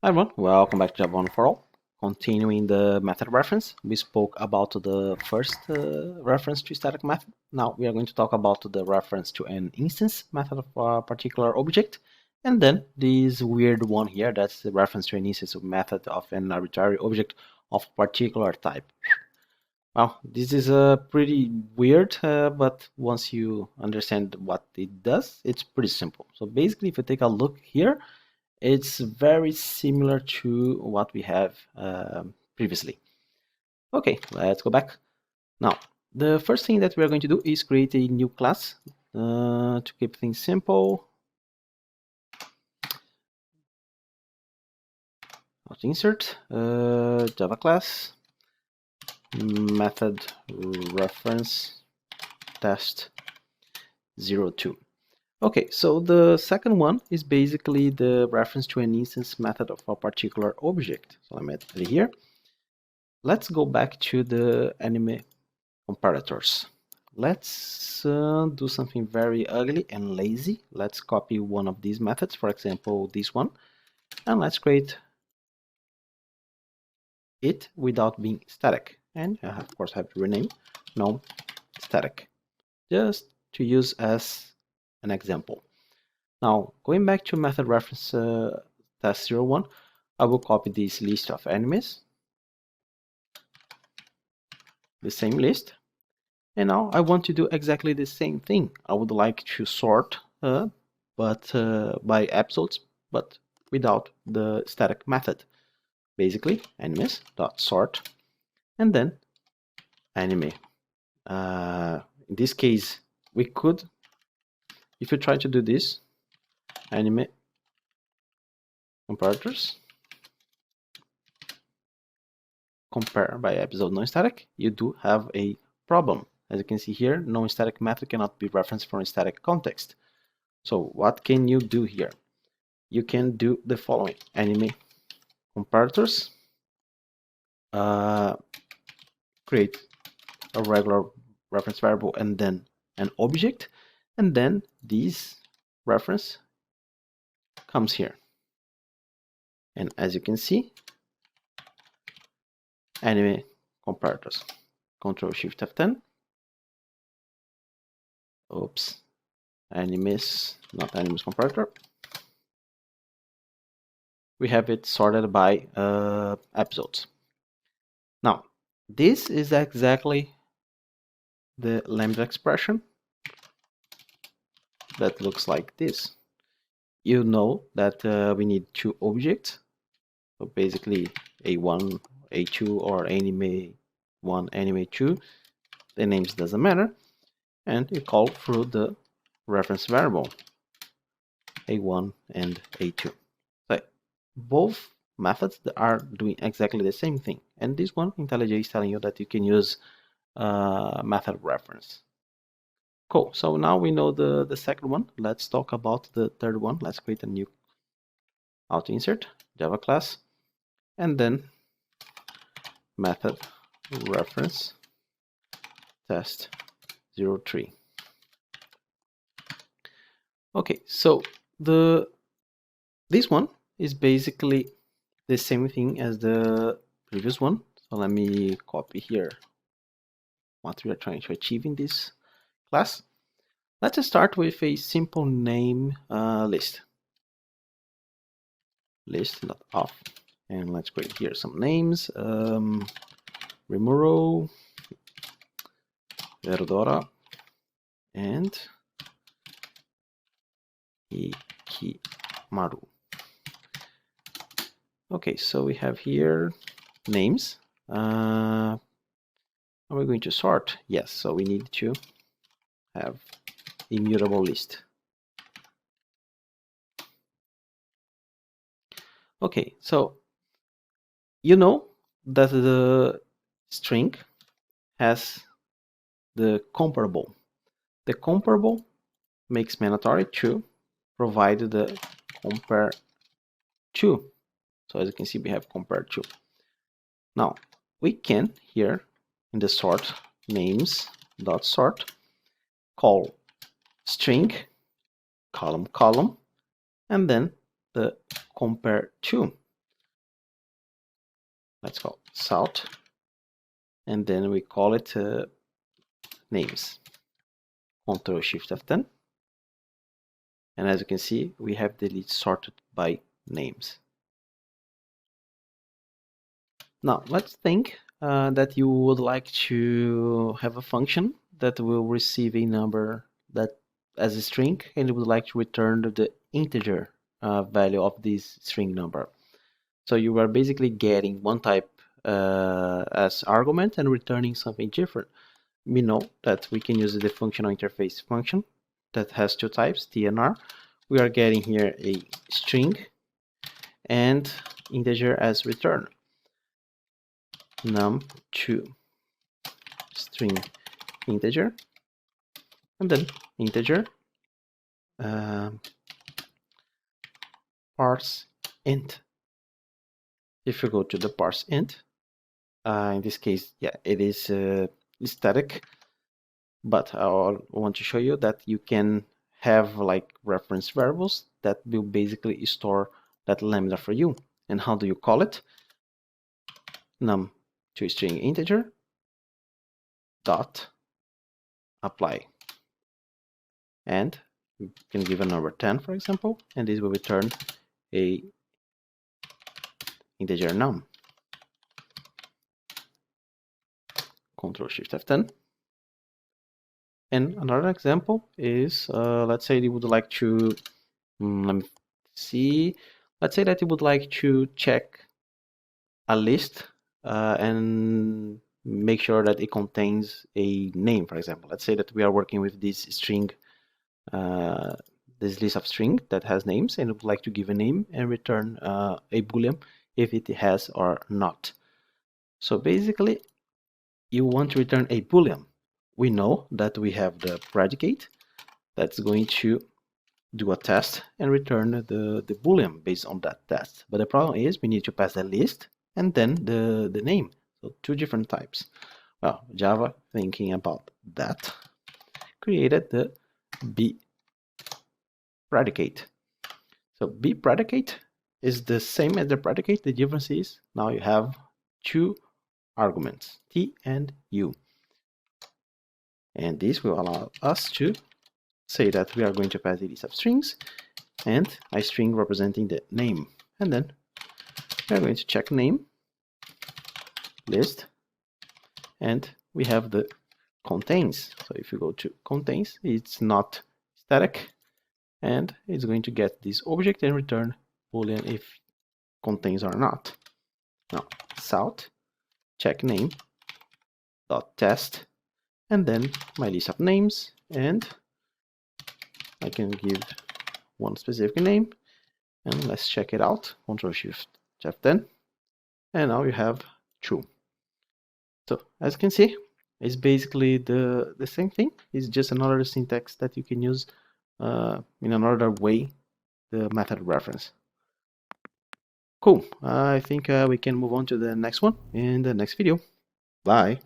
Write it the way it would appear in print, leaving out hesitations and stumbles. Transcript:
Hi everyone, welcome back to DevDojo for all. Continuing the method reference, we spoke about the first reference to static method. Now we are going to talk about the reference to an instance method of a particular object, and then this weird one here, that's the reference to an instance method of an arbitrary object of particular type. Well, this is pretty weird, but once you understand what it does, it's pretty simple. So basically, if you take a look here, it's very similar to what we have previously. Okay, let's go back. Now, the first thing that we're going to do is create a new class to keep things simple. Let's insert Java class method reference test 02. Okay, so the second one is basically the reference to an instance method of a particular object. So let me add it here. Let's go back to the anime comparators. Let's do something very ugly and lazy. Let's copy one of these methods, for example, this one, and let's create it without being static. And of course, I have to rename no static, just to use as an example. Now, going back to method reference test 01, I will copy this list of enemies, the same list, and now I want to do exactly the same thing. I would like to sort, by episodes, but without the static method. Basically, enemies dot sort, and then enemy. In this case, we could, if you try to do this, enemy comparators, compare by episode non-static, you do have a problem. As you can see here, non-static method cannot be referenced from a static context. So what can you do here? You can do the following: enemy comparators, create a regular reference variable and then an object, and then this reference comes here. And as you can see, enemy comparators, Control Shift F10. Oops, enemies, not enemies comparator. We have it sorted by episodes. Now, this is exactly the lambda expression that looks like this. You know that we need two objects, so basically A1, A2, or anime1, anime2. The names doesn't matter, and you call through the reference variable A1 and A2. So both methods are doing exactly the same thing, and this one IntelliJ is telling you that you can use method reference. Cool, so now we know the second one. Let's talk about the third one. Let's create a new auto insert Java class, and then method reference test 03. Okay, so this one is basically the same thing as the previous one. So let me copy here what we are trying to achieve in this class. Let's start with a simple name list. List.off, and let's create here some names. Rimuro, Verdora, and Ikimaru. Okay, so we have here names. Are we going to sort? Yes, so we need to have immutable list. Okay, so you know that the string has the comparable. The comparable makes mandatory to provide the compare to. So as you can see, we have compare to. Now we can here in the sort names dot sort call string column, and then the compare to. let's call salt, and then we call it names. Ctrl Shift F10, and as you can see, we have the list sorted by names. Now let's think that you would like to have a function that will receive a number that as a string, and you would like to return the integer value of this string number. So you are basically getting one type as argument and returning something different. We know that we can use the functional interface function that has two types, T and R. We are getting here a string and integer as return. Num2 string integer, and then integer parse int. If you go to the parse int, in this case, yeah, it is static, but I want to show you that you can have like reference variables that will basically store that lambda for you. And how do you call it? Num2 string integer dot apply, and you can give a number 10, for example, and this will return a integer num. Ctrl Shift F10. And another example is, let's say you would like to, let me see, let's say that you would like to check a list and make sure that it contains a name, for example. Let's say that we are working with this string, this list of string that has names, and would like to give a name and return a boolean if it has or not. So basically, you want to return a boolean. We know that we have the predicate that's going to do a test and return the boolean based on that test. But the problem is we need to pass the list and then the name. So two different types. Well, Java, thinking about that, created the B predicate. So B predicate is the same as the predicate. The difference is now you have two arguments, T and U. And this will allow us to say that we are going to pass a list of strings and a string representing the name. And then we are going to check name, list, and we have the contains. So if you go to contains, it's not static, and it's going to get this object and return boolean if contains or not. Now, salt, check name, dot test, and then my list of names, and I can give one specific name, and let's check it out. Ctrl Shift F10, and now you have true. So as you can see, it's basically the same thing. It's just another syntax that you can use in another way, the method reference. Cool. I think we can move on to the next one in the next video. Bye.